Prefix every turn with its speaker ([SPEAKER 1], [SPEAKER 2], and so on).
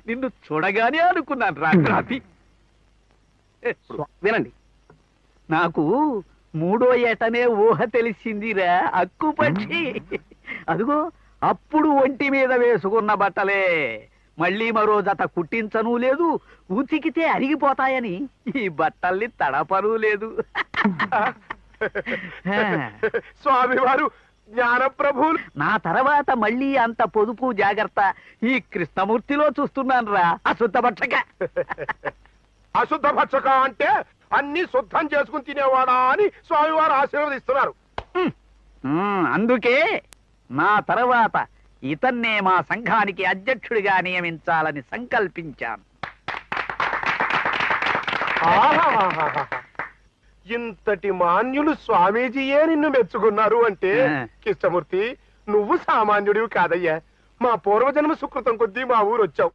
[SPEAKER 1] నిన్ను చూడగానే అనుకున్నాను రాత్రి.
[SPEAKER 2] వినండి.
[SPEAKER 1] నాకు 3వ ఏటనే ఊహ తెలిసిందిరా అక్కుపక్షి. అదిగో అప్పుడు ఒంటి మీద వేసుకున్న బట్టలే మళ్ళీ మరో జత కుట్టించను లేదు, ఉతికితే అరిగిపోతాయని ఈ బట్టల్ని తడపను లేదు.
[SPEAKER 2] స్వామివారు జ్ఞానప్రభువులు.
[SPEAKER 1] నా తర్వాత మళ్ళీ అంత పొదుపు జాగ్రత్త ఈ కృష్ణమూర్తిలో చూస్తున్నాను రా అశుద్ధ భక్షక.
[SPEAKER 2] అశుద్ధ భక్షక అంటే అన్ని శుద్ధం చేసుకుని తినేవాడా అని స్వామివారు ఆశీర్వదిస్తున్నారు.
[SPEAKER 1] అందుకే నా తర్వాత ఇతన్నే మా సంఘానికి అధ్యక్షుడిగా నియమించాలని సంకల్పించాను.
[SPEAKER 2] ఇంతటి మాన్యులు స్వామీజీయే నిన్ను మెచ్చుకున్నారు అంటే కృష్ణమూర్తి నువ్వు సామాన్యుడివి కాదయ్యా. మా పూర్వజన్మ సుకృతం కొద్దీ మా ఊరు వచ్చావు.